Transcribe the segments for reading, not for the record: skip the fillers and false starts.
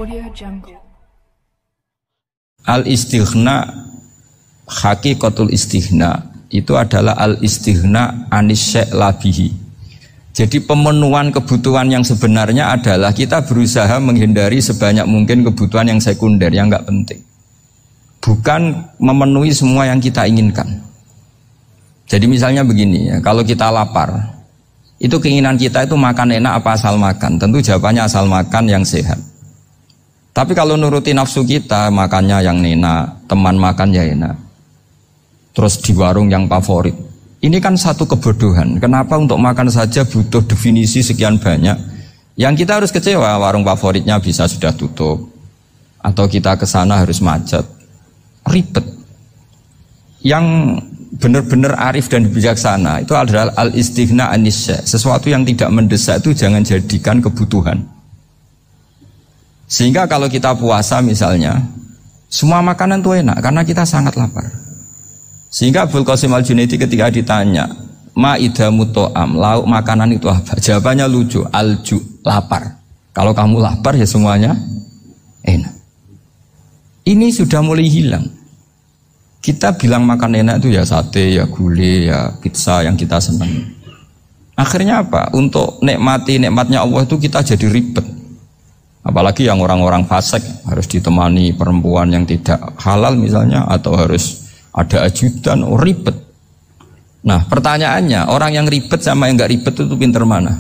Audio Jungle. Al-istighna, hakikatul istighna itu adalah al-istighna anis syai' labihi. Jadi pemenuhan kebutuhan yang sebenarnya adalah kita berusaha menghindari sebanyak mungkin kebutuhan yang sekunder, yang enggak penting. Bukan memenuhi semua yang kita inginkan. Jadi misalnya begini ya, kalau kita lapar, itu keinginan kita itu makan enak apa asal makan? Tentu jawabannya asal makan yang sehat. Tapi kalau nuruti nafsu kita, makannya yang enak, teman makan ya enak, terus di warung yang favorit. Ini kan satu kebodohan. Kenapa untuk makan saja butuh definisi sekian banyak? Yang kita harus kecewa, warung favoritnya bisa sudah tutup, atau kita ke sana harus macet, ribet. Yang benar-benar arif dan bijaksana itu adalah al-istighna anis syai'. Sesuatu yang tidak mendesak itu jangan jadikan kebutuhan. Sehingga kalau kita puasa misalnya, semua makanan itu enak karena kita sangat lapar. Sehingga Abul Qasim Al-Junaidi ketika ditanya, ma'idamu to'am, lauk makanan itu apa? Jawabannya lucu, alju, lapar. Kalau kamu lapar ya semuanya enak. Ini sudah mulai hilang. Kita bilang makan enak itu ya sate, ya gulai, ya pizza yang kita senang. Akhirnya apa? Untuk nikmati nikmatnya Allah itu kita jadi ribet. Apalagi yang orang-orang fasik harus ditemani perempuan yang tidak halal misalnya, atau harus ada ajudan, ribet. Nah pertanyaannya, orang yang ribet sama yang gak ribet itu pinter mana?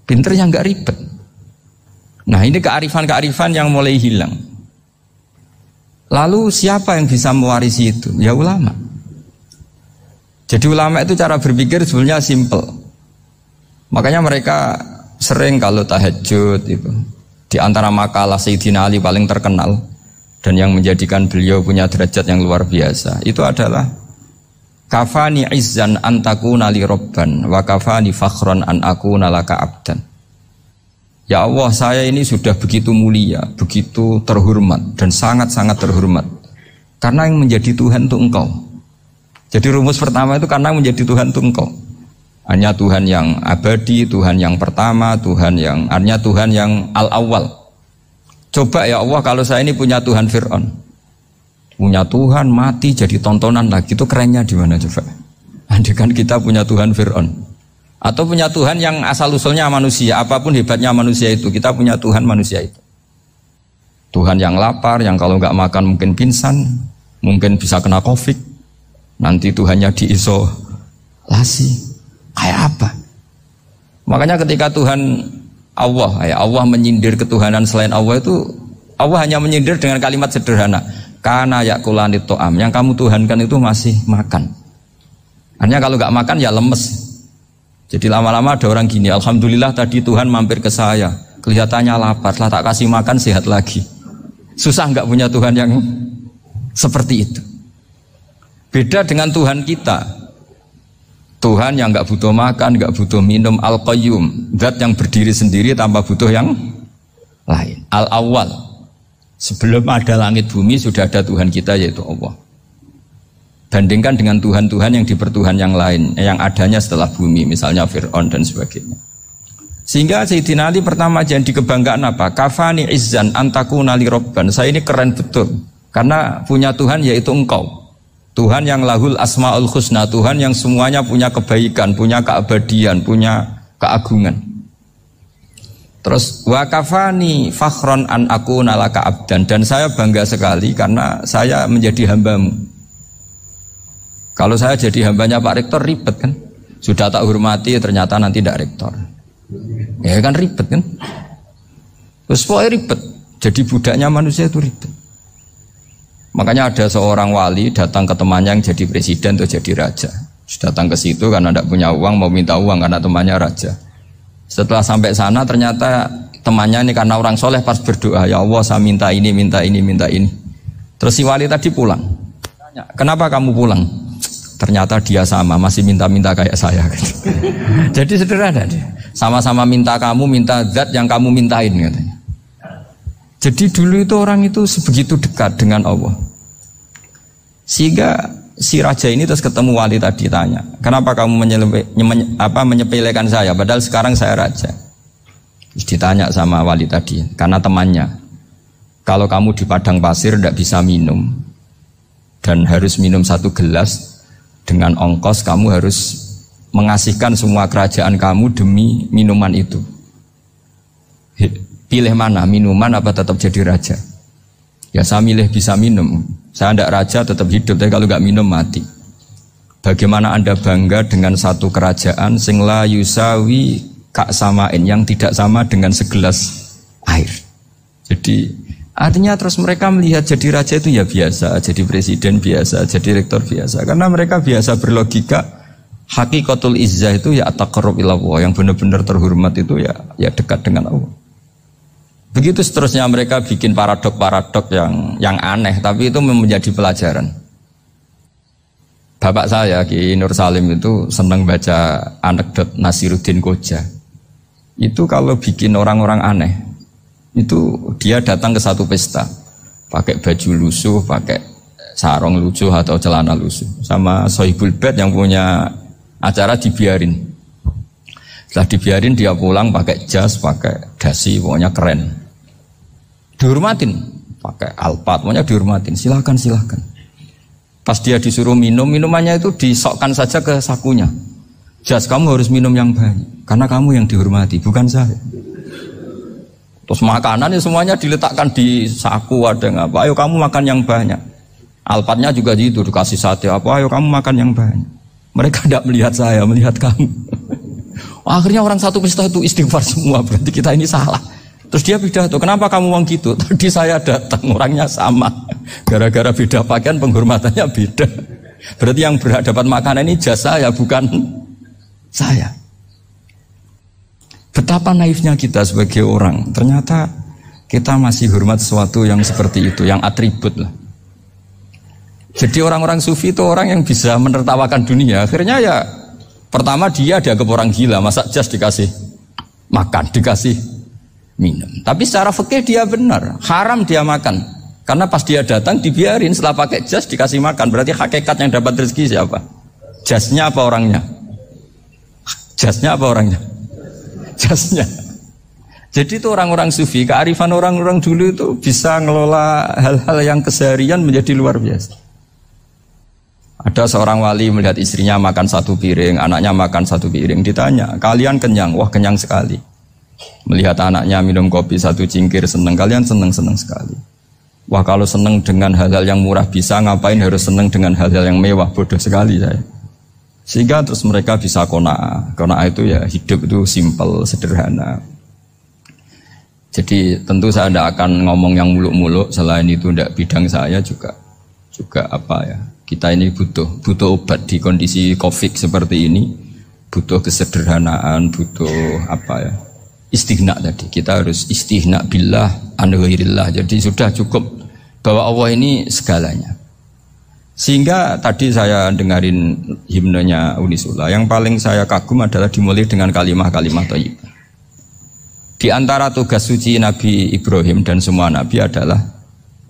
Pinter yang gak ribet. Nah ini kearifan-kearifan yang mulai hilang. Lalu siapa yang bisa mewarisi itu? Ya ulama. Jadi ulama itu cara berpikir sebenarnya simple. Makanya mereka sering kalau tahajud itu, di antara makalah Sayyidina Ali paling terkenal dan yang menjadikan beliau punya derajat yang luar biasa itu adalah kafani izzan an takuna li robban wa kafani fakhran an akuna laka abdan. Ya Allah, saya ini sudah begitu mulia, begitu terhormat dan sangat-sangat terhormat karena yang menjadi Tuhan itu Engkau. Jadi rumus pertama itu karena menjadi Tuhan itu Engkau. Hanya Tuhan yang abadi, Tuhan yang pertama, hanya Tuhan yang al-awwal. Coba ya Allah, kalau saya ini punya Tuhan Fir'aun, punya Tuhan mati jadi tontonan lagi, itu kerennya di mana coba? Andaikan kita punya Tuhan Fir'aun, atau punya Tuhan yang asal-usulnya manusia, apapun hebatnya manusia itu, kita punya Tuhan manusia itu. Tuhan yang lapar, yang kalau nggak makan mungkin pingsan, mungkin bisa kena COVID, nanti Tuhannya diisolasi. Kayak apa? Makanya ketika Tuhan Allah menyindir ketuhanan selain Allah itu, Allah hanya menyindir dengan kalimat sederhana, kana yakulani to'am, yang kamu tuhankan itu masih makan. Artinya kalau nggak makan ya lemes. Jadi lama-lama ada orang gini, alhamdulillah tadi Tuhan mampir ke saya, kelihatannya lapar, setelah tak kasih makan sehat lagi. Susah nggak punya Tuhan yang seperti itu. Beda dengan Tuhan kita. Tuhan yang nggak butuh makan, nggak butuh minum, al-qayyum, zat yang berdiri sendiri tanpa butuh yang lain. Al-awwal, sebelum ada langit bumi sudah ada Tuhan kita yaitu Allah. Bandingkan dengan Tuhan-Tuhan yang dipertuhan yang lain, yang adanya setelah bumi, misalnya Fir'aun dan sebagainya. Sehingga Sayyidina Ali pertama jadi kebanggaan apa? Kafani izzan antakuna li robban. Saya ini keren betul karena punya Tuhan yaitu Engkau. Tuhan yang lahul asma'ul husna, Tuhan yang semuanya punya kebaikan, punya keabadian, punya keagungan. Terus wa kafani fakhron an akuna laka abdan, dan saya bangga sekali karena saya menjadi hambamu. Kalau saya jadi hambanya Pak Rektor ribet kan? Sudah tak hormati ternyata nanti tidak rektor. Ya kan ribet kan? Terus pokoknya ribet. Jadi budaknya manusia itu ribet. Makanya ada seorang wali datang ke temannya yang jadi presiden atau jadi raja. Datang ke situ karena tidak punya uang, mau minta uang karena temannya raja. Setelah sampai sana ternyata temannya ini karena orang soleh pas berdoa, ya Allah saya minta ini, minta ini, minta ini. Terus si wali tadi pulang. Tanya, kenapa kamu pulang? Ternyata dia sama, masih minta-minta kayak saya. Jadi sederhana dia. Sama-sama minta kamu, minta zat yang kamu mintain katanya. Jadi dulu itu orang itu sebegitu dekat dengan Allah. Sehingga si raja ini terus ketemu wali tadi tanya, kenapa kamu menyepelekan saya padahal sekarang saya raja? Terus ditanya sama wali tadi, karena temannya, kalau kamu di padang pasir tidak bisa minum dan harus minum 1 gelas, dengan ongkos kamu harus mengasihkan semua kerajaan kamu demi minuman itu. Pilih mana, minuman apa tetap jadi raja? Ya saya milih bisa minum. Saya tidak raja tetap hidup, tapi kalau nggak minum mati. Bagaimana Anda bangga dengan satu kerajaan sing la yusawi kak samain, yang tidak sama dengan segelas air. Jadi artinya terus mereka melihat jadi raja itu ya biasa, jadi presiden biasa, jadi rektor biasa. Karena mereka biasa berlogika hakikatul izzah itu ya taqarrub ila Allah, yang benar-benar terhormat itu ya dekat dengan Allah. Begitu seterusnya mereka bikin paradok-paradok yang aneh, tapi itu menjadi pelajaran. Bapak saya Ki Nur Salim itu senang baca anekdot Nasiruddin Koja. Itu kalau bikin orang-orang aneh, itu dia datang ke satu pesta pakai baju lusuh, pakai sarung lusuh atau celana lusuh, sama Sohibul Bait yang punya acara dibiarin. Setelah dibiarin dia pulang pakai jas, pakai dasi, pokoknya keren. Dihormatin, pakai alpat, pokoknya dihormatin. Silakan. Pas dia disuruh minum, minumannya itu disokkan saja ke sakunya. Jas, kamu harus minum yang banyak karena kamu yang dihormati, bukan saya. Terus makanannya semuanya diletakkan di saku, ada yang apa, ayo kamu makan yang banyak. Alpatnya juga gitu, dikasih sate apa, ayo kamu makan yang banyak. Mereka tidak melihat saya, melihat kamu. Akhirnya orang satu pesta itu istighfar semua, berarti kita ini salah. Terus dia pidato, kenapa kamu ngomong gitu? Tadi saya datang, orangnya sama. Gara-gara beda pakaian, penghormatannya beda. Berarti yang berhak dapat makanan ini jasa ya, bukan saya. Betapa naifnya kita sebagai orang. Ternyata kita masih hormat sesuatu yang seperti itu, yang atribut lah. Jadi orang-orang sufi itu orang yang bisa menertawakan dunia. Akhirnya ya, pertama dia dianggap orang gila. Masa jas dikasih makan, dikasih minum. Tapi secara fikih dia benar, haram dia makan. Karena pas dia datang dibiarin, setelah pakai jas dikasih makan. Berarti hakikat yang dapat rezeki siapa? Jasnya apa orangnya? Jasnya apa orangnya? Jasnya. Jadi itu orang-orang sufi, kearifan orang-orang dulu itu bisa ngelola hal-hal yang keseharian menjadi luar biasa. Ada seorang wali melihat istrinya makan 1 piring, anaknya makan 1 piring, ditanya, kalian kenyang? Wah, kenyang sekali. Melihat anaknya minum kopi 1 cingkir, senang. Kalian senang sekali. Wah, kalau senang dengan hal-hal yang murah bisa, ngapain harus senang dengan hal-hal yang mewah? Bodoh sekali saya. Sehingga terus mereka bisa qanaah. Qanaah itu ya hidup itu simpel, sederhana. Jadi tentu saya tidak akan ngomong yang muluk-muluk, selain itu tidak bidang saya juga apa ya. Kita ini butuh obat di kondisi Covid seperti ini, butuh kesederhanaan, butuh apa ya? Istighna tadi. Kita harus istighna billah an ghairillah. Jadi sudah cukup bahwa Allah ini segalanya. Sehingga tadi saya dengarin himnenya Unisula, yang paling saya kagum adalah dimulai dengan kalimat-kalimat thayyibah. Di antara tugas suci Nabi Ibrahim dan semua Nabi adalah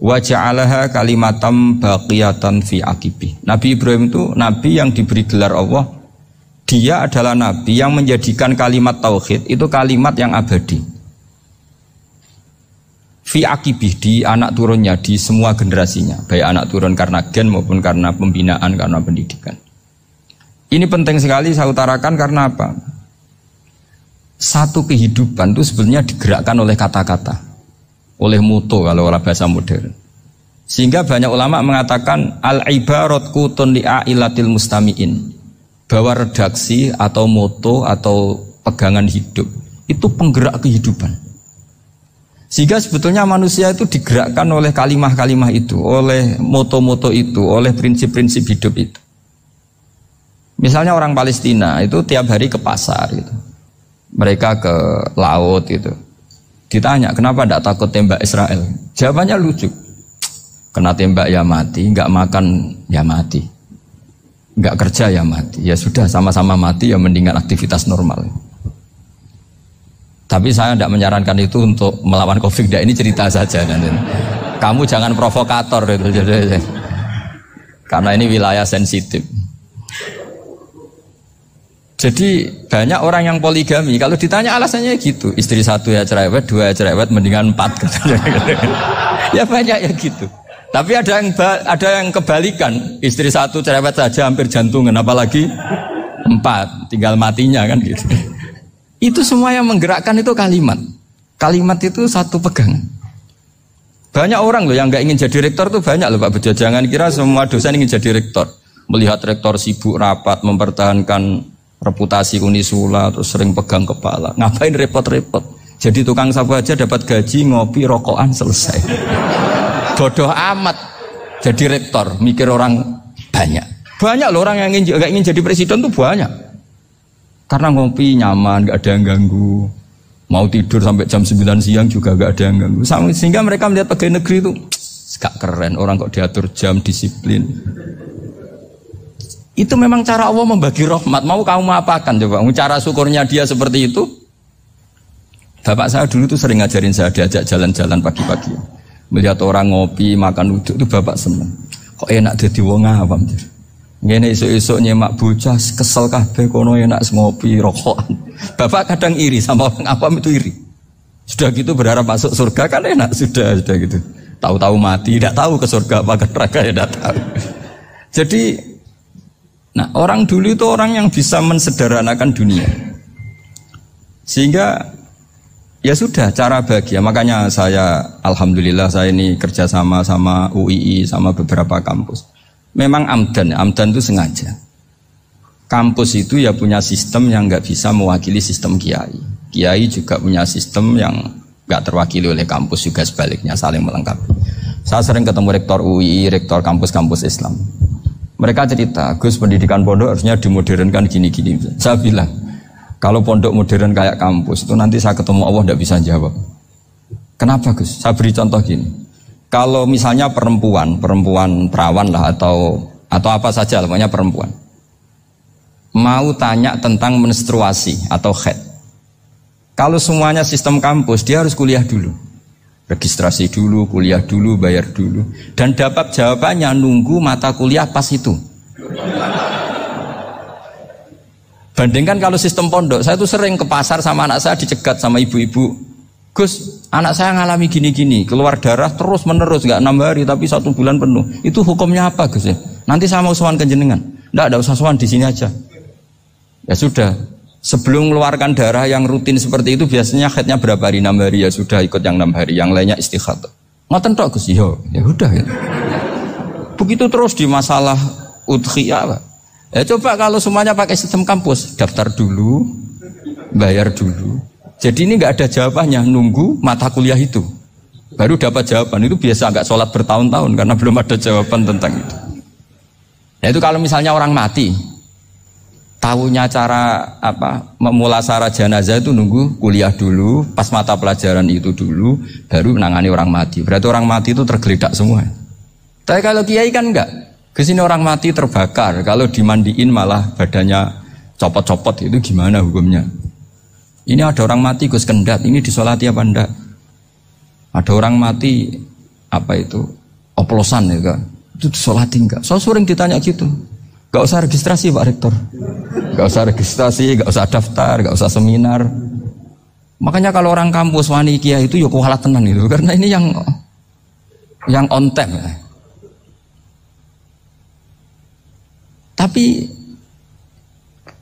wa ja'alaha kalimatam baqiyatan fi aqibi. Nabi Ibrahim itu Nabi yang diberi gelar Allah. Dia adalah Nabi yang menjadikan kalimat tauhid itu kalimat yang abadi. Fi akibih, di anak turunnya, di semua generasinya, baik anak turun karena gen maupun karena pembinaan, karena pendidikan. Ini penting sekali saya utarakan karena apa? Satu kehidupan itu sebenarnya digerakkan oleh kata-kata, oleh moto kalau oleh bahasa modern. Sehingga banyak ulama mengatakan al-ibarat qutun li'ailatil mustami'in, bahwa redaksi atau moto atau pegangan hidup itu penggerak kehidupan. Sehingga sebetulnya manusia itu digerakkan oleh kalimah-kalimah itu, oleh moto-moto itu, oleh prinsip-prinsip hidup itu. Misalnya orang Palestina itu tiap hari ke pasar gitu. Mereka ke laut gitu. Ditanya, kenapa tidak takut tembak Israel? Jawabannya lucu. Kena tembak ya mati, enggak makan ya mati. Enggak kerja ya mati. Ya sudah, sama-sama mati ya mendingan aktivitas normal. Tapi saya tidak menyarankan itu untuk melawan Covid. Ini cerita saja. Kamu jangan provokator itu. Karena ini wilayah sensitif. Jadi banyak orang yang poligami, kalau ditanya alasannya gitu, istri 1 ya cerewet, 2 ya cerewet, mendingan 4 katanya. Ya banyak ya gitu. Tapi ada yang kebalikan, istri 1 cerewet saja hampir jantungan, apalagi 4, tinggal matinya kan gitu. Itu semua yang menggerakkan itu kalimat. Kalimat itu satu pegangan. Banyak orang loh yang nggak ingin jadi rektor tuh banyak loh Pak Bejo. Jangan kira semua dosen ingin jadi rektor. Melihat rektor sibuk rapat, mempertahankan reputasi Unisula, terus sering pegang kepala. Ngapain repot-repot? Jadi tukang sapu aja dapat gaji, ngopi, rokokan, selesai. Bodoh amat jadi rektor, mikir orang banyak. Banyak loh orang yang gak ingin jadi presiden tuh banyak. Karena ngopi nyaman, gak ada yang ganggu. Mau tidur sampai jam 9 siang juga gak ada yang ganggu. Sehingga mereka melihat pegawai negeri itu gak keren, orang kok diatur jam, disiplin. Itu memang cara Allah membagi rahmat. Mau kamu apakan coba? Cara syukurnya dia seperti itu. Bapak saya dulu tuh sering ngajarin saya, diajak jalan-jalan pagi-pagi. Melihat orang ngopi, makan uduk itu bapak seneng. Kok enak jadi wong awam. Ngene esuk-esuk nyemak bocah kesel kabeh kono enak ngopi rokokan. Bapak kadang iri sama orang awam itu iri. Sudah gitu berharap masuk surga kan enak sudah gitu. Tahu-tahu mati, tidak tahu ke surga apa ke neraka ya tidak tahu. Jadi nah, orang dulu itu orang yang bisa mensederhanakan dunia. Sehingga ya sudah cara bahagia. Makanya saya alhamdulillah saya ini kerjasama sama UII sama beberapa kampus. Memang amdan itu sengaja. Kampus itu ya punya sistem yang nggak bisa mewakili sistem kiai. Kiai juga punya sistem yang nggak terwakili oleh kampus, juga sebaliknya saling melengkapi. Saya sering ketemu rektor UII, rektor kampus-kampus Islam. Mereka cerita, Gus pendidikan pondok harusnya dimodernkan gini-gini. Saya bilang, kalau pondok modern kayak kampus itu nanti saya ketemu Allah tidak bisa jawab. Kenapa Gus? Saya beri contoh gini. Kalau misalnya perempuan perawan lah atau apa saja, namanya perempuan, mau tanya tentang menstruasi atau haid. Kalau semuanya sistem kampus, dia harus kuliah dulu. Registrasi dulu, kuliah dulu, bayar dulu. Dan dapat jawabannya nunggu mata kuliah pas itu. Bandingkan kalau sistem pondok, saya tuh sering ke pasar sama anak saya dicegat sama ibu-ibu. Gus, anak saya ngalami gini-gini, keluar darah terus menerus, gak 6 hari tapi 1 bulan penuh. Itu hukumnya apa Gus ya? Nanti saya mau sowan ke jenengan. Nggak usah sowan, di sini aja. Ya sudah. Sebelum mengeluarkan darah yang rutin seperti itu biasanya haidnya berapa hari? 6 hari ya sudah ikut yang 6 hari, yang lainnya istighatsah. Ngoten tok Gus, ya udah ya. Begitu terus di masalah udhiyah. Ya coba kalau semuanya pakai sistem kampus, daftar dulu, bayar dulu. Jadi ini nggak ada jawabannya, nunggu mata kuliah itu. Baru dapat jawaban, itu biasa nggak sholat bertahun-tahun karena belum ada jawaban tentang itu. Ya itu kalau misalnya orang mati, tahunya cara memulasara jenazah itu nunggu kuliah dulu, pas mata pelajaran itu dulu, baru menangani orang mati. Berarti orang mati itu tergeledak semua. Tapi kalau kiai kan enggak. Kesini orang mati terbakar, kalau dimandiin malah badannya copot-copot, itu gimana hukumnya? Ini ada orang mati Gus Kendat, ini disolati apa enggak? Ada orang mati oplosan ya kan? Itu disolati enggak? So sering ditanya gitu. Gak usah registrasi Pak Rektor. Gak usah registrasi, gak usah daftar, gak usah seminar. Makanya kalau orang kampus wani kiai itu ya kualat tenan itu, karena ini yang on time. Tapi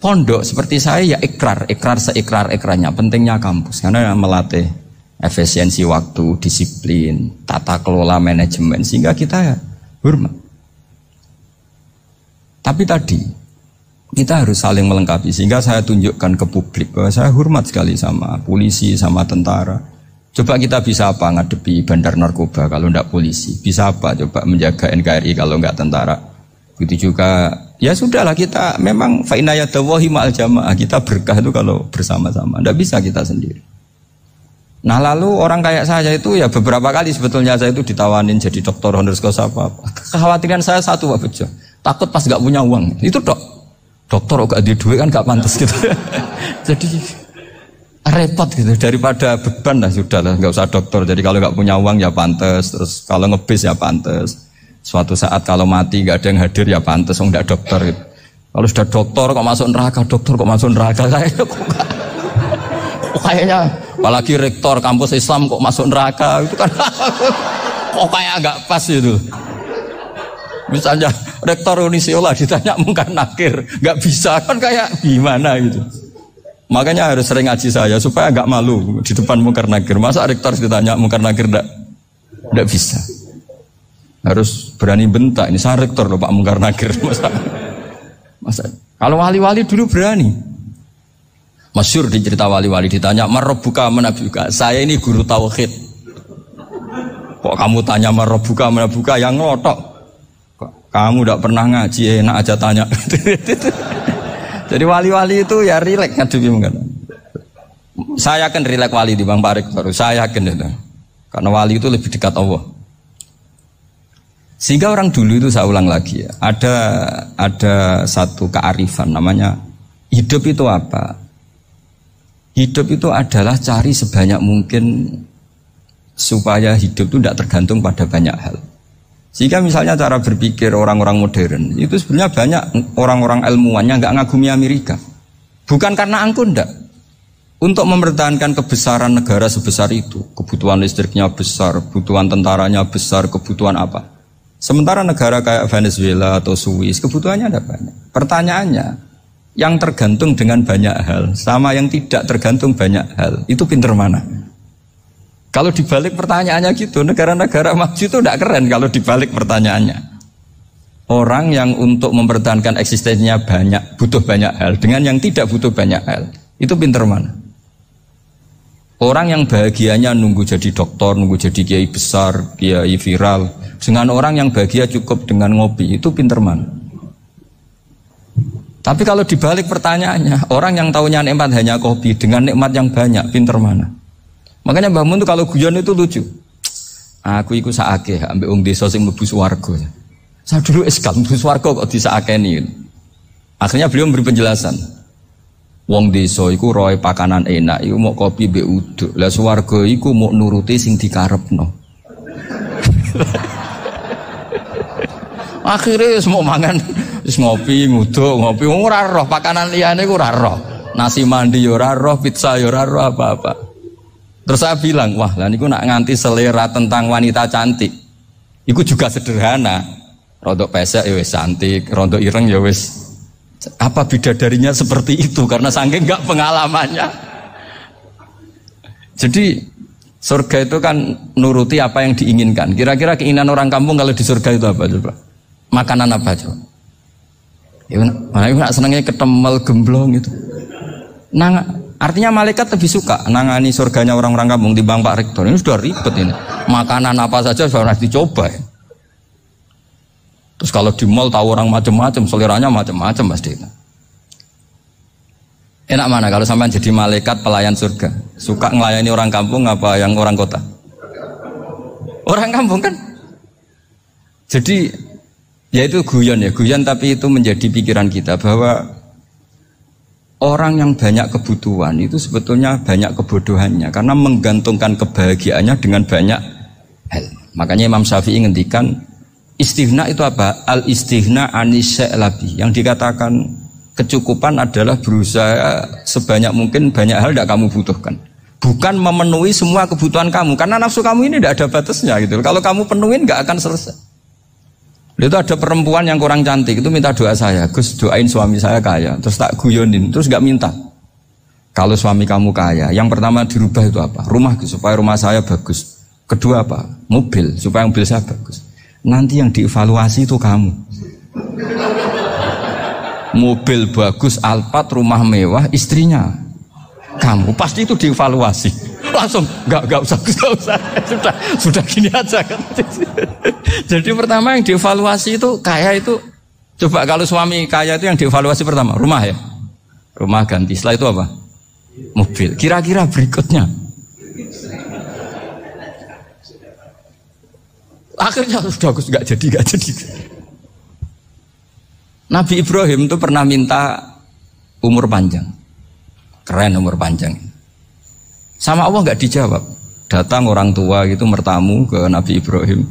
pondok seperti saya ya ikrar seikrar-ikrarnya. Pentingnya kampus karena melatih efisiensi waktu, disiplin, tata kelola manajemen sehingga kita hormat. Tapi tadi kita harus saling melengkapi sehingga saya tunjukkan ke publik bahwa saya hormat sekali sama polisi, sama tentara. Coba kita bisa apa ngadepi bandar narkoba kalau enggak polisi? Bisa apa coba menjaga NKRI kalau enggak tentara? Begitu juga ya sudahlah kita memang fa inna yadallahi ma'al jamaah, kita berkah itu kalau bersama-sama. Enggak bisa kita sendiri. Nah lalu orang kayak saya itu ya beberapa kali sebetulnya saya itu ditawanin jadi doktor honoris causa apa. Kekhawatiran saya satu Pak Bejo, takut pas gak punya uang. Itu dokter gak ada duit kan gak pantas gitu. Jadi repot gitu, daripada beban lah sudah lah, gak usah dokter. Jadi kalau gak punya uang ya pantas, terus kalau ngebis ya pantas. Suatu saat kalau mati gak ada yang hadir ya pantas, gak dokter gitu. Kalau sudah doktor kok masuk neraka, kayaknya apalagi rektor kampus Islam kok masuk neraka itu kan kok kayak agak pas itu. Misalnya rektor Unisiola ditanya Mungkar Nakir, nggak bisa kan kayak gimana gitu. Makanya harus sering ngaji saya supaya agak malu di depan Mungkar Nakir. Masa rektor ditanya Mungkar Nakir nggak bisa. Harus berani bentak. Ini saya rektor loh Pak Mungkar Nakir. Masa kalau wali-wali dulu berani. Masyhur di cerita wali-wali ditanya Marabbuka manabuka. Saya ini guru tauhid. Kok kamu tanya Marabbuka manabuka yang ngotok? Kamu tidak pernah ngaji, enak aja tanya. Jadi wali-wali itu ya rileks ngadepi mungkin. Saya yakin rileks wali di Bang Pak Rektor. Saya yakin itu. Karena wali itu lebih dekat Allah. Sehingga orang dulu itu saya ulang lagi ya. Ada satu kearifan namanya hidup itu apa? Hidup itu adalah cari sebanyak mungkin supaya hidup itu tidak tergantung pada banyak hal. Sehingga misalnya cara berpikir orang-orang modern itu sebenarnya banyak orang-orang ilmuwannya nggak ngagumi Amerika. Bukan karena angkuh ndak. Untuk mempertahankan kebesaran negara sebesar itu, kebutuhan listriknya besar, kebutuhan tentaranya besar, kebutuhan apa. Sementara negara kayak Venezuela atau Swiss kebutuhannya ada banyak. Pertanyaannya, yang tergantung dengan banyak hal sama yang tidak tergantung banyak hal itu pinter mana? Kalau dibalik pertanyaannya gitu, negara-negara maju itu tidak keren kalau dibalik pertanyaannya. Orang yang untuk mempertahankan eksistensinya banyak, butuh banyak hal, dengan yang tidak butuh banyak hal, itu pinter mana? Orang yang bahagianya nunggu jadi dokter, nunggu jadi kiai besar, kiai viral, dengan orang yang bahagia cukup dengan ngopi, itu pinter mana? Tapi kalau dibalik pertanyaannya, orang yang taunya nikmat hanya kopi, dengan nikmat yang banyak, pinter mana? Makanya Mbah Mun tuh kalau guyon itu lucu. Aku iku sakake ambek wong desa sing mlebu swarga. Saya dulu eskal mlebu swarga kok disakeni. Akhirnya beliau memberi penjelasan. Wong desa iku roe pakanan enak, iku mau kopi mbek uduk. Lah swarga iku mau nuruti sing dikarepno. Akhirnya semua mangan wis ngopi, nguduk, ngopi ora roh pakanan liyane iku ora roh. Nasi mandi yo ora roh, pizza yo ora roh apa-apa. Terus saya bilang, wah lah niku nak nganti selera tentang wanita cantik. Iku juga sederhana. Rontok pesek ya wis cantik, rontok ireng ya wis. Apa bidadarinya seperti itu karena saking enggak pengalamannya. Jadi surga itu kan nuruti apa yang diinginkan. Kira-kira keinginan orang kampung kalau di surga itu apa coba? Makanan apa coba? Ya nak senengnya ketemel gemblong gitu. Artinya malaikat lebih suka nangani surganya orang-orang kampung di Bang Pak Rektor. Ini sudah ribet ini. Makanan apa saja sudah harus dicoba ya. Terus kalau di mall tahu orang macam-macam, seleranya macam-macam pasti. Enak mana kalau sampai jadi malaikat pelayan surga? Suka ngelayani orang kampung apa yang orang kota? Orang kampung kan? Jadi ya itu guyon ya, guyon tapi itu menjadi pikiran kita bahwa orang yang banyak kebutuhan itu sebetulnya banyak kebodohannya karena menggantungkan kebahagiaannya dengan banyak hal. Makanya Imam Syafi'i ngendikan istighna itu apa? Al-istighna anis-sya'labi. Yang dikatakan kecukupan adalah berusaha sebanyak mungkin banyak hal tidak kamu butuhkan. Bukan memenuhi semua kebutuhan kamu karena nafsu kamu ini tidak ada batasnya gitu. Kalau kamu penuhin nggak akan selesai. Itu ada perempuan yang kurang cantik itu minta doa saya, Gus doain suami saya kaya, terus tak guyonin, terus nggak minta. Kalau suami kamu kaya, yang pertama dirubah itu apa? Rumah supaya rumah saya bagus. Kedua apa? Mobil supaya mobil saya bagus. Nanti yang dievaluasi itu kamu. Mobil bagus, Alphard, rumah mewah, istrinya kamu pasti itu dievaluasi. Langsung nggak usah sudah gini aja kan. Jadi pertama yang dievaluasi itu kaya itu coba kalau suami kaya itu yang dievaluasi pertama rumah ya, rumah ganti. Setelah itu apa? Mobil. Kira-kira berikutnya akhirnya sudah nggak jadi. Nabi Ibrahim itu pernah minta umur panjang, keren umur panjang. Sama Allah nggak dijawab. Datang orang tua gitu mertamu ke Nabi Ibrahim.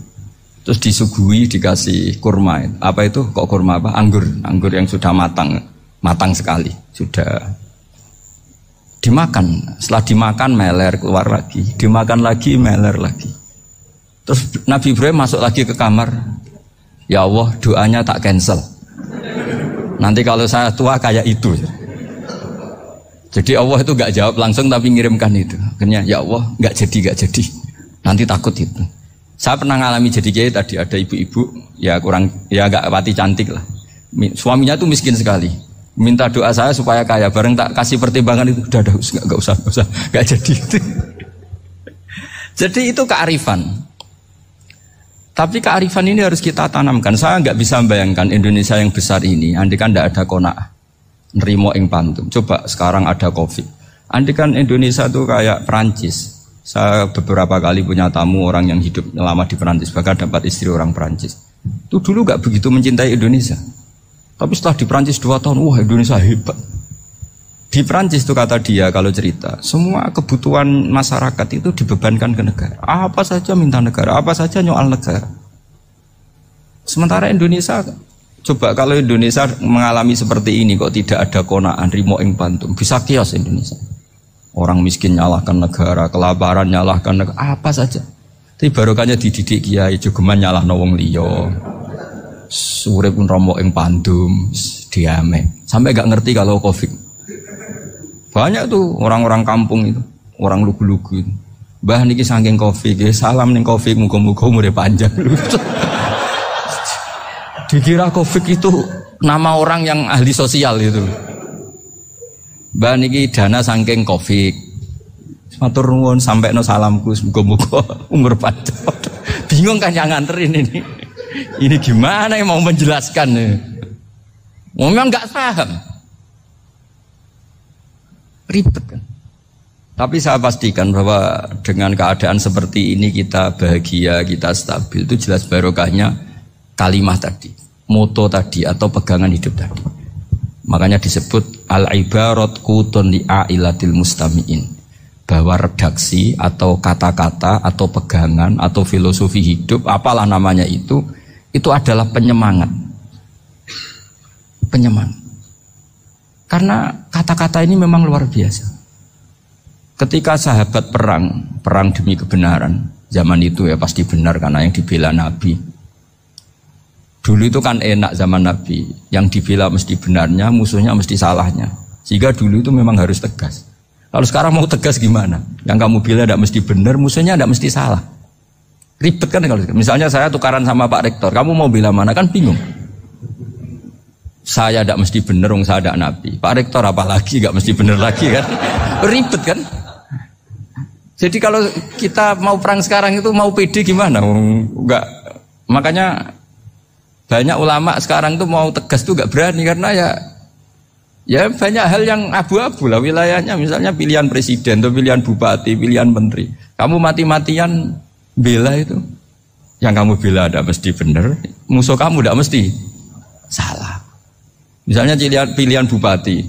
Terus disuguhi dikasih kurma. Apa itu? Kok kurma apa? Anggur yang sudah matang sekali. Sudah dimakan. Setelah dimakan meler keluar lagi. Dimakan lagi meler lagi. Terus Nabi Ibrahim masuk lagi ke kamar. Ya Allah, doanya tak cancel. Nanti kalau saya tua kayak itu. Jadi Allah itu gak jawab langsung tapi ngirimkan itu. Akhirnya ya Allah gak jadi. Nanti takut itu. Saya pernah ngalami jadi kiai tadi, ada ibu-ibu ya gak pati cantik lah. Suaminya tuh miskin sekali. Minta doa saya supaya kaya, bareng tak kasih pertimbangan itu udah gak usah gak jadi itu. Jadi itu kearifan. Tapi kearifan ini harus kita tanamkan. Saya nggak bisa membayangkan Indonesia yang besar ini, andai kan tidak ada qanaah, nerimo ing pantum. Coba sekarang ada Covid. Andai kan Indonesia itu kayak Perancis. Saya beberapa kali punya tamu orang yang hidup lama di Perancis, bahkan dapat istri orang Perancis. Itu dulu nggak begitu mencintai Indonesia. Tapi setelah di Perancis 2 tahun, wah Indonesia hebat. Di Perancis itu kata dia kalau cerita, semua kebutuhan masyarakat itu dibebankan ke negara. Apa saja minta negara, apa saja nyoal negara. Sementara Indonesia, coba kalau Indonesia mengalami seperti ini kok tidak ada qanaah rimo ing pantum, bisa kios Indonesia. Orang miskin nyalahkan negara, kelaparan nyalahkan negara, apa saja. Tapi barokahnya dididik kiai, jogeman nyalahno wong liya. Urip pun romo ing pandum, diame. Sampai gak ngerti kalau Covid. Banyak tuh orang-orang kampung itu, orang lugu-lugu itu. Mbah niki saking Covid, salam ning Covid, muga-muga umure panjang. Dikira Covid itu nama orang yang ahli sosial itu. Mbah niki dana saking Covid. Matur nuwun sampekno salamku, muga-muga umur panjang. Bingung kan yang nganterin ini. Ini gimana yang mau menjelaskan? Memang nggak paham. Ribet kan. Tapi saya pastikan bahwa dengan keadaan seperti ini kita bahagia, kita stabil, itu jelas barokahnya kalimat tadi, moto tadi atau pegangan hidup tadi. Makanya disebut al-ibarat qutun li'ailatil mustami'in, bahwa redaksi atau kata-kata atau pegangan atau filosofi hidup, apalah namanya itu adalah penyemangat. Karena kata-kata ini memang luar biasa. Ketika sahabat perang demi kebenaran, zaman itu ya pasti benar karena yang dibela Nabi. Dulu itu kan enak zaman Nabi, yang dibela mesti benarnya, musuhnya mesti salahnya. Sehingga dulu itu memang harus tegas. Kalau sekarang mau tegas gimana? Yang kamu bela tidak mesti benar, musuhnya tidak mesti salah. Ribet kan kalau misalnya saya tukaran sama Pak Rektor, kamu mau bela mana kan bingung. Saya tidak mesti benar, saya tidak Nabi. Pak Rektor apalagi tidak mesti benar lagi kan? Ribet kan? Jadi kalau kita mau perang sekarang itu mau pede gimana? Enggak. Makanya banyak ulama sekarang itu mau tegas tuh enggak berani karena ya banyak hal yang abu-abu lah wilayahnya. Misalnya pilihan presiden atau pilihan bupati, pilihan menteri. Kamu mati-matian bela itu, yang kamu bela tidak mesti benar, musuh kamu tidak mesti salah. Misalnya pilihan bupati,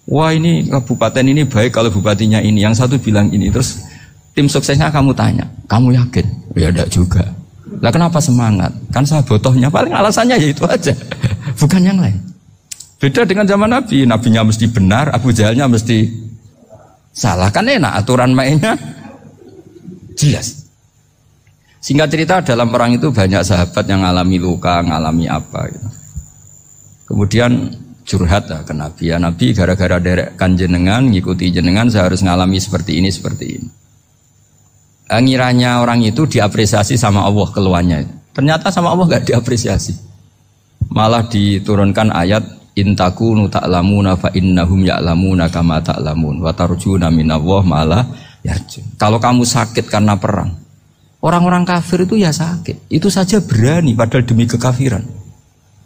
wah ini kabupaten ini baik kalau bupatinya ini, yang satu bilang ini, terus tim suksesnya kamu tanya, kamu yakin? Ya tidak juga. Lah kenapa semangat? Kan saya botohnya, paling alasannya ya itu aja, bukan yang lain. Beda dengan zaman Nabi, nabinya mesti benar, Abu Jahalnya mesti salah, kan enak aturan mainnya jelas. Singkat cerita dalam perang itu banyak sahabat yang ngalami luka, ngalami apa gitu. Kemudian curhat lah ke Nabi, ya Nabi gara-gara derekkan jenengan, ngikuti jenengan saya harus ngalami seperti ini. Ngiranya orang itu diapresiasi sama Allah keluarnya. Ternyata sama Allah gak diapresiasi. Malah diturunkan ayat intakunu ta'lamuna fa innahum ya'lamuna kama ta'lamun wa tarjuna minallah malah yarjun. Kalau kamu sakit karena perang, orang-orang kafir itu ya sakit, itu saja berani padahal demi kekafiran.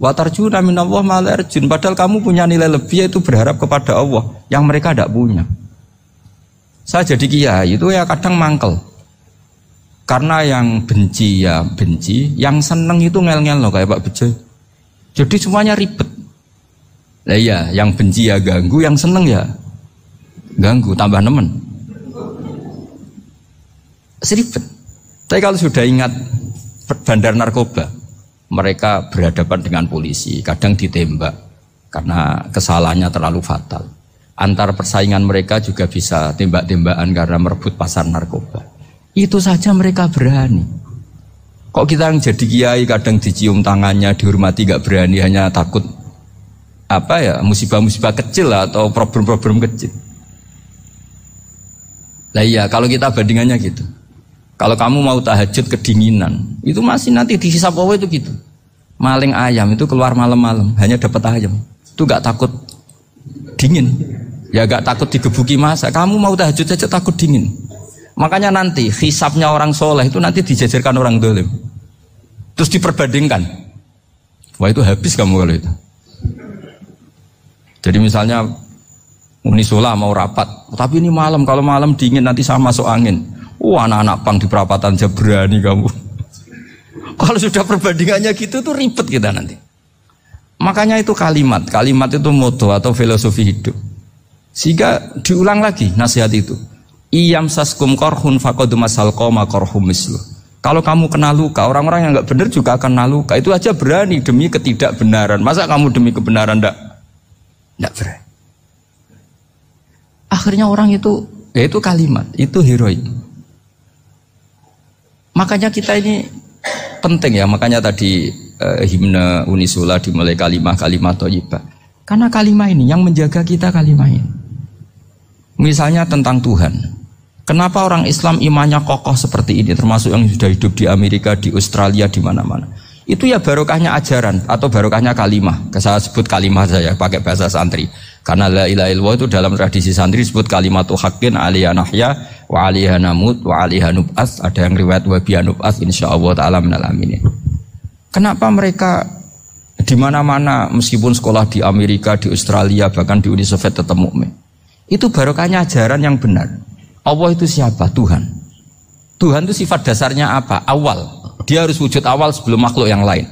Wa tarjuna minallah ma la yarjun, padahal kamu punya nilai lebih yaitu berharap kepada Allah yang mereka tidak punya. Saya jadi kiai itu ya kadang mangkel. Karena yang benci ya benci, yang seneng itu ngel-ngel loh kayak Pak Bejo. Jadi semuanya ribet. Lah iya, yang benci ya ganggu, yang seneng ya ganggu, tambah nemen. Seribet. Tapi kalau sudah ingat bandar narkoba. Mereka berhadapan dengan polisi, kadang ditembak karena kesalahannya terlalu fatal. Antar persaingan mereka juga bisa tembak-tembakan karena merebut pasar narkoba. Itu saja mereka berani. Kok kita yang jadi kiai kadang dicium tangannya, dihormati gak berani, hanya takut musibah-musibah kecil lah, atau problem-problem kecil. Lah iya, kalau kita bandingannya gitu. Kalau kamu mau tahajud kedinginan, itu masih nanti dihisab Allah itu gitu. Maling ayam itu keluar malam-malam, hanya dapat ayam. Itu gak takut dingin. Ya gak takut digebuki masa. Kamu mau tahajud saja takut dingin. Makanya nanti hisabnya orang soleh itu nanti dijajarkan orang dolim. Terus diperbandingkan. Wah itu habis kamu kalau itu. Jadi misalnya Unisula mau rapat, tapi ini malam, kalau malam dingin nanti sama masuk angin. Anak-anak pang di perapatan aja berani kamu. Kalau sudah perbandingannya gitu tuh ribet kita nanti. Makanya itu kalimat itu moto atau filosofi hidup. Sehingga diulang lagi nasihat itu. Iyam saskum korhun fakodu masal koma korhum mislu. Kalau kamu kena luka, orang-orang yang nggak benar juga akan kena luka. Itu aja berani demi ketidakbenaran. Masa kamu demi kebenaran nggak berani? Akhirnya orang itu, ya itu kalimat, itu heroik. Makanya kita ini penting ya. Makanya tadi himne Unisula dimulai kalimat thayyibah. Karena kalimat ini yang menjaga kita kalimat ini. Misalnya tentang Tuhan. Kenapa orang Islam imannya kokoh seperti ini, termasuk yang sudah hidup di Amerika, di Australia, di mana-mana. Itu ya barokahnya ajaran atau barokahnya kalimah. Saya sebut kalimah saya pakai bahasa santri. Karena la ilaha illallah itu dalam tradisi santri disebut kalimatu haqqin alaiha nahya wa alaiha namut wa alaiha nub'ats. Ada yang riwayat wa biha nub'ats insyaallah taala minal aminin. Kenapa mereka di mana-mana meskipun sekolah di Amerika, di Australia, bahkan di Uni Soviet tetap mukmin? Itu barokahnya ajaran yang benar. Allah itu siapa? Tuhan. Tuhan itu sifat dasarnya apa? Awal. Dia harus wujud awal sebelum makhluk yang lain.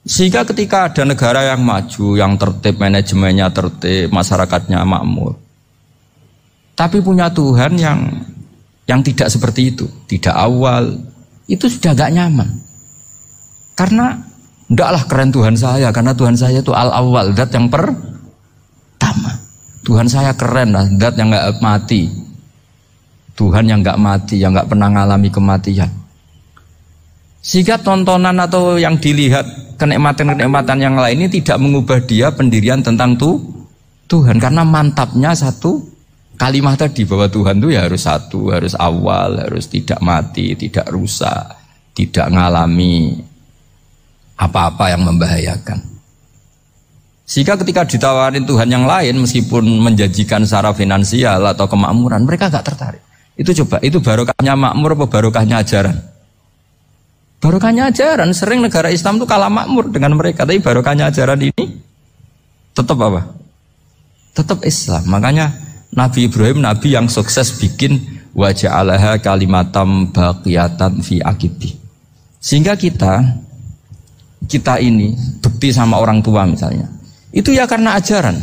Sehingga ketika ada negara yang maju, yang tertib, manajemennya tertib, masyarakatnya makmur, tapi punya Tuhan yang tidak seperti itu, tidak awal, itu sudah gak nyaman. Karena ndaklah keren Tuhan saya, karena Tuhan saya itu al-awwal, zat yang pertama. Tuhan saya keren lah, zat yang gak mati. Tuhan yang gak mati, yang gak pernah mengalami kematian. Sehingga tontonan atau yang dilihat kenikmatan-kenikmatan yang lain ini tidak mengubah dia pendirian tentang Tuhan. Karena mantapnya satu kalimat tadi bahwa Tuhan itu ya harus satu, harus awal, harus tidak mati, tidak rusak, tidak mengalami apa-apa yang membahayakan. Sehingga ketika ditawarin Tuhan yang lain meskipun menjanjikan secara finansial atau kemakmuran, mereka gak tertarik. Itu coba, itu barokahnya makmur apa barokahnya ajaran? Barokahnya ajaran. Sering negara Islam itu kalah makmur dengan mereka, tapi barokahnya ajaran ini tetap apa? Tetap Islam. Makanya Nabi Ibrahim, Nabi yang sukses bikin wa ja'alaha kalimatam baqiyatan fi aqibi. Sehingga kita ini bekti sama orang tua misalnya, itu ya karena ajaran.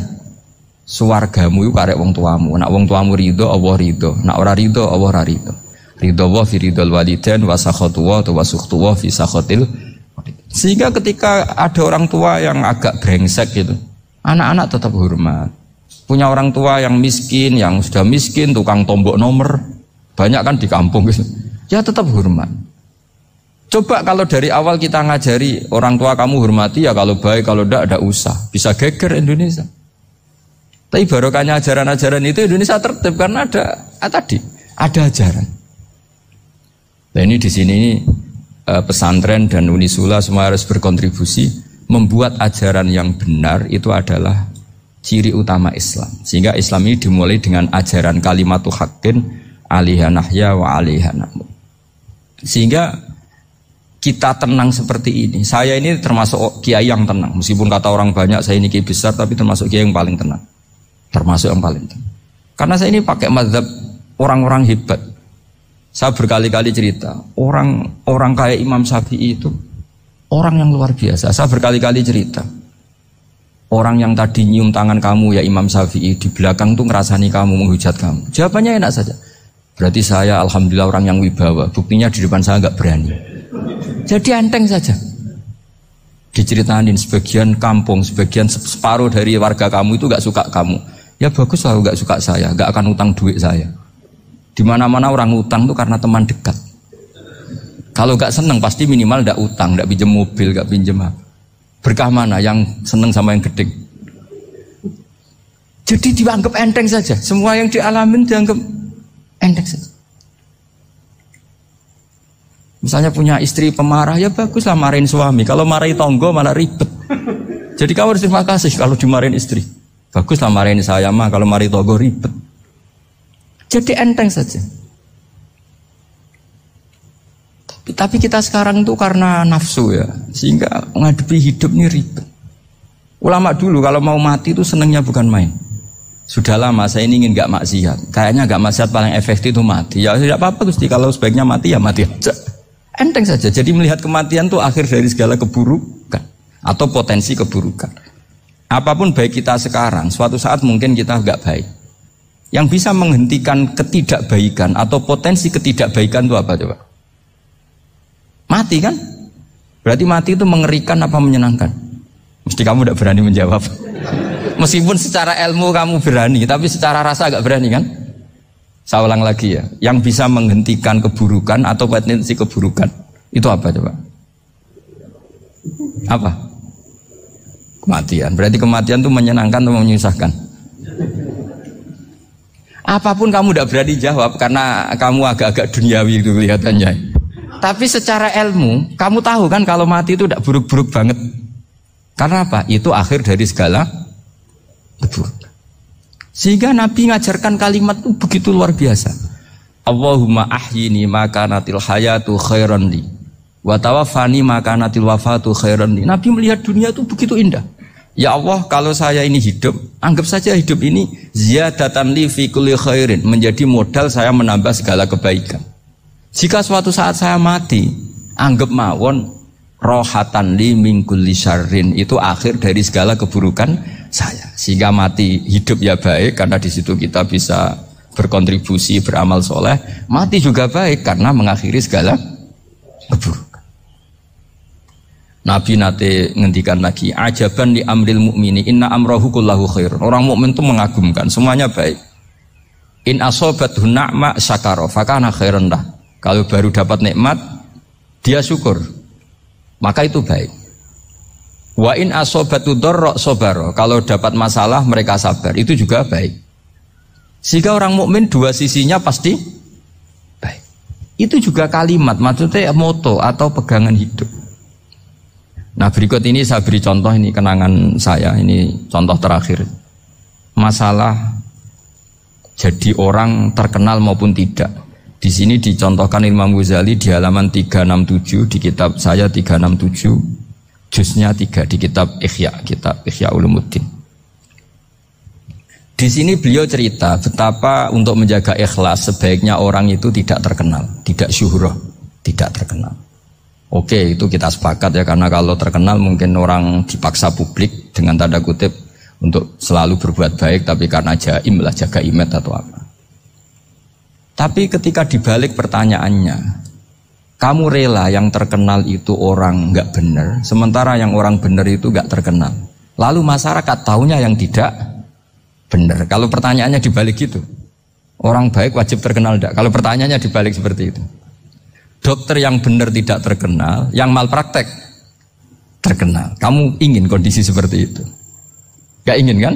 Suwargamu itu karek wong tuamu. Nak wong tuamu ridho, Allah ridho. Nak ora ridho, Allah ora ridho. Ridho wa fi ridhol walidain wa sakhatu wa sukhtu wa fi sakhatil. Sehingga ketika ada orang tua yang agak brengsek gitu, anak-anak tetap hormat. Punya orang tua yang miskin, yang sudah miskin, tukang tombok nomor, banyak kan di kampung gitu. Ya tetap hormat. Coba kalau dari awal kita ngajari orang tua kamu hormati ya, kalau baik, kalau tidak usah. Bisa geger Indonesia. Tapi barokahnya ajaran-ajaran itu Indonesia tertib karena ada ajaran. Nah ini di sini pesantren dan Unisula semua harus berkontribusi membuat ajaran yang benar itu adalah ciri utama Islam. Sehingga Islam ini dimulai dengan ajaran kalimatu haqqin alaiha nahya wa alaiha namut. Sehingga kita tenang seperti ini. Saya ini termasuk kiai yang tenang. Meskipun kata orang banyak saya ini kiai besar, tapi termasuk kiai yang paling tenang. Termasuk yang paling tenang. Karena saya ini pakai mazhab orang-orang hebat. Saya berkali-kali cerita, orang kayak Imam Syafi'i itu orang yang luar biasa. Saya berkali-kali cerita, orang yang tadi nyium tangan kamu ya Imam Syafi'i, di belakang tuh ngerasani kamu, menghujat kamu. Jawabannya enak saja. Berarti saya alhamdulillah orang yang wibawa. Buktinya di depan saya nggak berani. Jadi enteng saja. Diceritain sebagian kampung, sebagian separuh dari warga kamu itu nggak suka kamu. Ya bagus lah nggak suka saya, nggak akan utang duit saya. Di mana-mana orang utang itu karena teman dekat. Kalau nggak seneng pasti minimal nggak utang, nggak pinjam mobil, nggak pinjam apa. Berkah mana yang seneng sama yang gede? Jadi dianggap enteng saja. Semua yang dialamin dianggap enteng saja. Misalnya punya istri pemarah, ya baguslah marahin suami. Kalau marahin tonggo malah ribet. Jadi kamu harus terima kasih kalau dimarahin istri. Baguslah marahin saya mah, kalau marahin tonggo ribet. Jadi enteng saja. Tapi kita sekarang itu karena nafsu ya, sehingga menghadapi hidup ini ribet. Ulama dulu kalau mau mati itu senengnya bukan main. Sudah lama saya ini ingin gak maksiat. Kayaknya gak maksiat paling efektif itu mati. Ya tidak apa-apa Gusti, kalau sebaiknya mati ya mati aja. Enteng saja. Jadi melihat kematian itu akhir dari segala keburukan atau potensi keburukan. Apapun baik kita sekarang, suatu saat mungkin kita gak baik. Yang bisa menghentikan ketidakbaikan atau potensi ketidakbaikan itu apa coba? Mati kan? Berarti mati itu mengerikan apa menyenangkan? Mesti kamu tidak berani menjawab. Meskipun secara ilmu kamu berani, tapi secara rasa agak berani kan? Saya ulang lagi ya. Yang bisa menghentikan keburukan atau potensi keburukan itu apa coba? Apa? Kematian. Berarti kematian itu menyenangkan atau menyusahkan? Apapun kamu tidak berani jawab karena kamu agak-agak duniawi itu kelihatannya. Tapi secara ilmu, kamu tahu kan kalau mati itu tidak buruk-buruk banget. Karena apa? Itu akhir dari segala keburukan. Sehingga Nabi ngajarkan kalimat itu begitu luar biasa. Allahumma ahyini makanatil hayatu khairan li wa tawaffani makanatil wafatu khairan li. Nabi melihat dunia itu begitu indah. Ya Allah, kalau saya ini hidup, anggap saja hidup ini ziyadatan li fi kulli khairin, menjadi modal saya menambah segala kebaikan. Jika suatu saat saya mati, anggap mawon rohatan li min kulli syarrin, itu akhir dari segala keburukan saya. Sehingga mati hidup ya baik karena di situ kita bisa berkontribusi, beramal soleh. Mati juga baik karena mengakhiri segala keburukan. Nabi nate ngendikan lagi, ajaban li amril mu'mini inna amrahu kullahu khair. Orang mukmin itu mengagumkan, semuanya baik. In asobathu na'ma syakara fakana khairan lah. Kalau baru dapat nikmat, dia syukur, maka itu baik. Wa in asobatu dharra sabara. Kalau dapat masalah mereka sabar, itu juga baik. Sehingga orang mukmin dua sisinya pasti baik. Itu juga kalimat, maksudnya moto atau pegangan hidup. Nah berikut ini saya beri contoh, ini kenangan saya, ini contoh terakhir. Masalah jadi orang terkenal maupun tidak. Di sini dicontohkan Imam Ghazali di halaman 367 di kitab saya 367, juznya 3 di kitab Ihya Ulumuddin. Di sini beliau cerita betapa untuk menjaga ikhlas sebaiknya orang itu tidak terkenal, tidak syuhrah, tidak terkenal. Oke, itu kita sepakat ya, karena kalau terkenal mungkin orang dipaksa publik dengan tanda kutip untuk selalu berbuat baik, tapi karena jaim lah, jaga image atau apa. Tapi ketika dibalik pertanyaannya, kamu rela yang terkenal itu orang nggak benar, sementara yang orang benar itu nggak terkenal. Lalu masyarakat tahunya yang tidak benar. Kalau pertanyaannya dibalik gitu, orang baik wajib terkenal enggak? Kalau pertanyaannya dibalik seperti itu. Dokter yang benar tidak terkenal, yang malpraktek terkenal. Kamu ingin kondisi seperti itu? Gak ingin kan?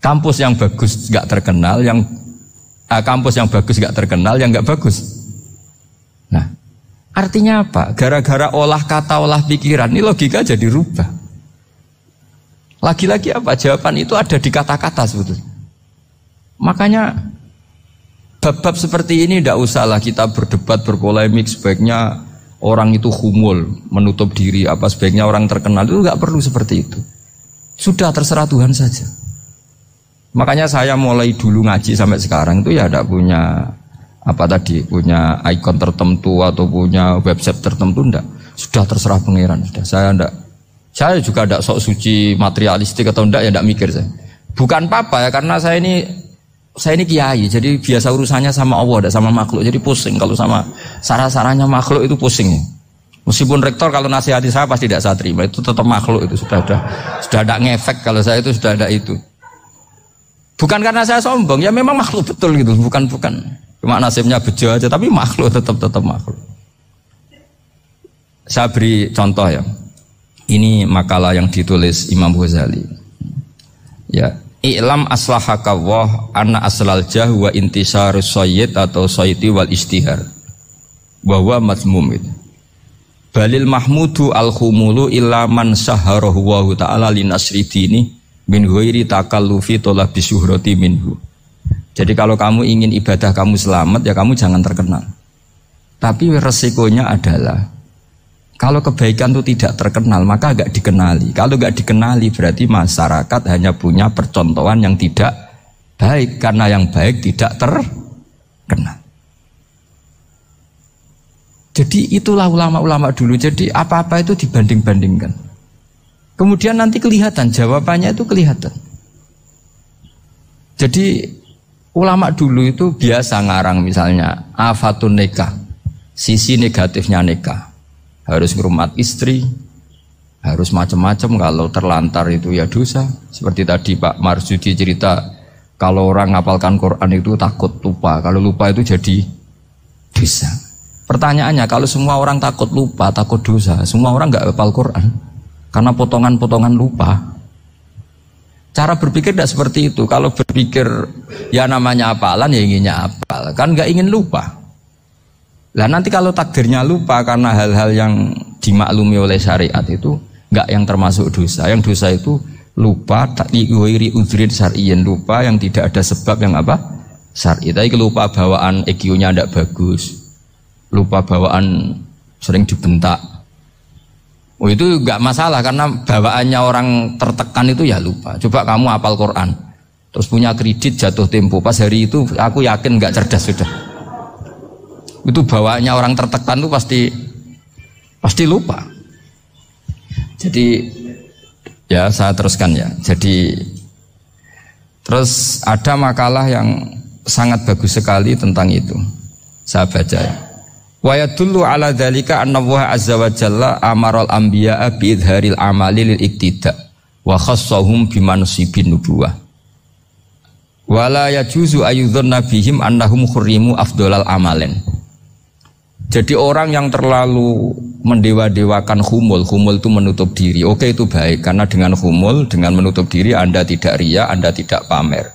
Kampus yang bagus gak terkenal, kampus yang bagus gak terkenal, yang gak bagus. Nah, artinya apa? Gara-gara olah kata, olah pikiran, ini logika jadi rubah. Lagi-lagi apa? Jawaban itu ada di kata-kata sebetulnya. Makanya bab-bab seperti ini tidak usahlah kita berdebat, berpolemik. Sebaiknya orang itu humul, menutup diri, apa sebaiknya orang terkenal, itu nggak perlu seperti itu. Sudah terserah Tuhan saja. Makanya saya mulai dulu ngaji sampai sekarang itu ya tidak punya punya ikon tertentu atau punya website tertentu, enggak. Sudah terserah pangeran. Sudah. Saya juga tidak sok suci materialistik atau enggak, ya enggak mikir saya. Bukan apa-apa ya, karena saya ini saya ini kiai, jadi biasa urusannya sama Allah, tidak sama makhluk. Jadi pusing kalau sama sarah-sarahnya makhluk itu pusing. Meskipun rektor kalau nasihati saya pasti tidak saya terima, itu tetap makhluk, itu sudah ada ngefek kalau saya itu sudah ada itu. Bukan karena saya sombong, ya memang makhluk betul gitu, bukan. Cuma nasibnya bejo aja, tapi makhluk tetap makhluk. Saya beri contoh ya. Ini makalah yang ditulis Imam Ghazali. Ya, i'lam aslahakawah anna aslal jah wa intisarus sayyid atau sayyidi wal istihar. Bahwa mazmum itu. Balil mahmudu al-khumulu illa man saharahu wa ta'ala linasri dini min ghairi takallufi talabi syuhrati minhu. Jadi kalau kamu ingin ibadah kamu selamat, ya kamu jangan terkenal. Tapi resikonya adalah kalau kebaikan itu tidak terkenal, maka agak dikenali. Kalau agak dikenali berarti masyarakat hanya punya percontohan yang tidak baik, karena yang baik tidak terkenal. Jadi itulah ulama-ulama dulu. Jadi apa-apa itu dibanding-bandingkan. Kemudian nanti kelihatan, jawabannya itu kelihatan. Jadi ulama dulu itu biasa ngarang misalnya afatun nikah, sisi negatifnya nikah. Harus ngurmat istri, harus macam-macam, kalau terlantar itu ya dosa. Seperti tadi Pak Marsudi cerita, kalau orang ngapalkan Quran itu takut lupa, kalau lupa itu jadi dosa. Pertanyaannya, kalau semua orang takut lupa, takut dosa, semua orang nggak hafal Quran karena potongan-potongan lupa. Cara berpikir tidak seperti itu. Kalau berpikir ya namanya hafalan, ya inginnya hafal, kan nggak ingin lupa. Lah nanti kalau takdirnya lupa karena hal-hal yang dimaklumi oleh syariat itu enggak yang termasuk dosa. Yang dosa itu lupa takdiwiri udhrin syar'iyyin, lupa yang tidak ada sebab yang apa? Syar'i. Tapi lupa bawaan EQ-nya tidak bagus. Lupa bawaan sering dibentak. Oh itu enggak masalah karena bawaannya orang tertekan itu ya lupa. Coba kamu hafal Quran, terus punya kredit jatuh tempo. Pas hari itu aku yakin enggak cerdas sudah. Itu bawaannya orang tertekan itu pasti lupa. Jadi ya saya teruskan ya. Jadi terus ada makalah yang sangat bagus sekali tentang itu. Saya baca ya. Wa yadullu ala dzalika anna Allah azza wa jalla amaral anbiya'a bi idharil amali lil iktida wa khassahum bi mansibin nubuwah. Wala yajuzu ayyudhanna bihim annahum khurrimu afdhalal amalen. Jadi orang yang terlalu mendewa-dewakan khumul itu menutup diri. Oke itu baik, karena dengan khumul, dengan menutup diri Anda tidak riya, Anda tidak pamer.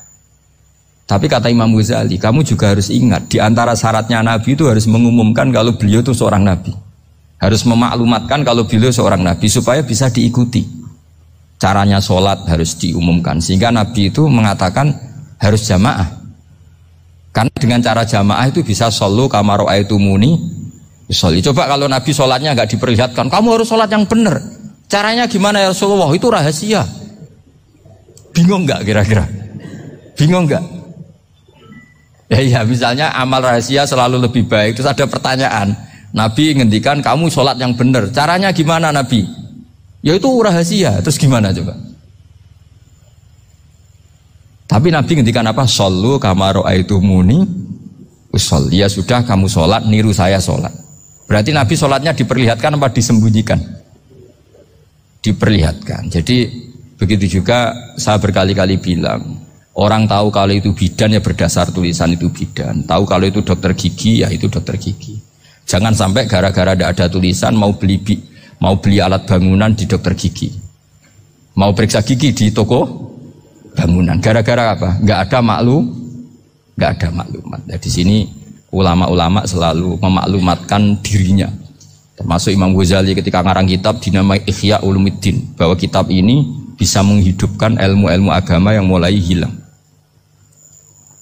Tapi kata Imam Ghazali, kamu juga harus ingat, di antara syaratnya Nabi itu harus mengumumkan kalau beliau itu seorang Nabi. Harus memaklumatkan kalau beliau seorang Nabi, supaya bisa diikuti. Caranya sholat harus diumumkan, sehingga Nabi itu mengatakan harus jamaah. Karena dengan cara jamaah itu bisa shollu kama ra'aitumuni sholli. Coba kalau Nabi sholatnya nggak diperlihatkan, kamu harus sholat yang benar. Caranya gimana ya Rasulullah? Itu rahasia. Bingung nggak kira-kira? Bingung nggak? Ya misalnya amal rahasia selalu lebih baik. Terus ada pertanyaan, Nabi ngendikan kamu sholat yang benar. Caranya gimana Nabi? Ya itu rahasia. Terus gimana coba? Tapi Nabi ngendikan apa? Shollu kama ra'aitumuni usolli. Ya sudah kamu sholat, niru saya sholat. Berarti Nabi sholatnya diperlihatkan apa disembunyikan? Diperlihatkan. Jadi begitu juga saya berkali-kali bilang, orang tahu kalau itu bidan ya berdasar tulisan itu bidan. Tahu kalau itu dokter gigi ya itu dokter gigi. Jangan sampai gara-gara tidak ada tulisan mau beli alat bangunan di dokter gigi, mau periksa gigi di toko bangunan. Gara-gara apa? Nggak ada maklumat. Nah, di sini ulama-ulama selalu memaklumatkan dirinya. Termasuk Imam Ghazali ketika ngarang kitab dinamai Ihya Ulumuddin, bahwa kitab ini bisa menghidupkan ilmu-ilmu agama yang mulai hilang.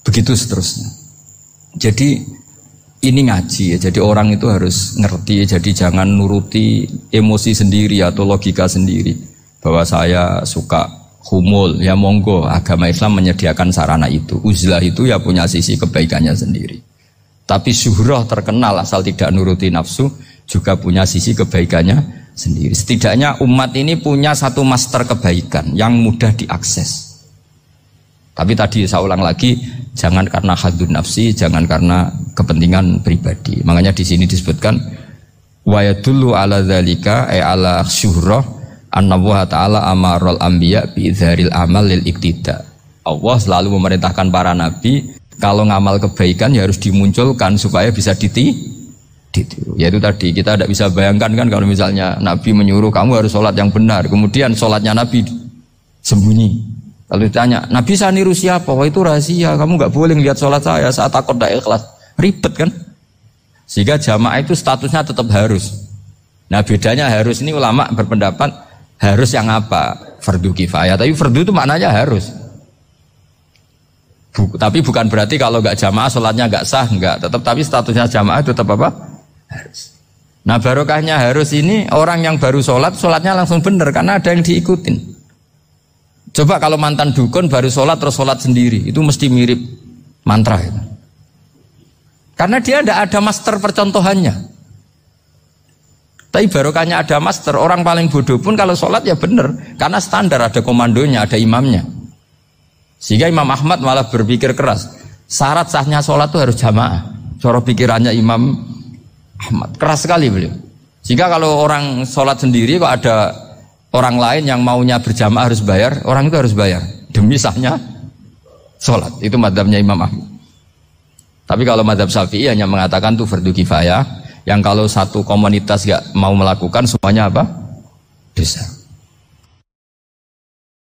Begitu seterusnya. Jadi ini ngaji ya. Jadi orang itu harus ngerti. Jadi jangan nuruti emosi sendiri atau logika sendiri. Bahwa saya suka humul, ya monggo, agama Islam menyediakan sarana itu. Uzlah itu ya punya sisi kebaikannya sendiri. Tapi syuhrah terkenal asal tidak nuruti nafsu juga punya sisi kebaikannya sendiri. Setidaknya umat ini punya satu master kebaikan yang mudah diakses. Tapi tadi saya ulang lagi, jangan karena hadun nafsi, jangan karena kepentingan pribadi. Makanya di sini disebutkan wa yadullu ala dzalika ala syuhrah annallaha ta'ala amarul anbiya bi idzharil amal lil iktida. Allah selalu memerintahkan para nabi kalau ngamal kebaikan ya harus dimunculkan supaya bisa ditiru. Yaitu tadi kita tidak bisa bayangkan kan kalau misalnya Nabi menyuruh kamu harus sholat yang benar, kemudian sholatnya Nabi sembunyi. Kalau ditanya Nabi saya niru siapa? Wah itu rahasia, kamu nggak boleh lihat sholat saya saat takut tidak ikhlas. Ribet kan? Sehingga jamaah itu statusnya tetap harus. Nah bedanya harus ini ulama berpendapat harus yang apa? Fardu kifayah. Tapi fardu itu maknanya harus. Tapi bukan berarti kalau nggak jamaah sholatnya nggak sah, nggak. Tapi statusnya jamaah itu tetap apa? Harus. Nah barokahnya harus ini orang yang baru sholat, sholatnya langsung benar karena ada yang diikutin. Coba kalau mantan dukun baru sholat terus sholat sendiri, itu mesti mirip mantra itu. Karena dia tidak ada master percontohannya. Tapi barokahnya ada master, orang paling bodoh pun kalau sholat ya benar, karena standar ada komandonya, ada imamnya. Sehingga Imam Ahmad malah berpikir keras, syarat sahnya sholat itu harus jamaah. Cara pikirannya Imam Ahmad keras sekali beliau. Sehingga kalau orang sholat sendiri kok ada orang lain yang maunya berjamaah harus bayar, orang itu harus bayar demi sahnya sholat. Itu madzhabnya Imam Ahmad. Tapi kalau madzhab Syafi'i hanya mengatakan itu fardu kifayah, yang kalau satu komunitas gak mau melakukan semuanya apa? Dosa.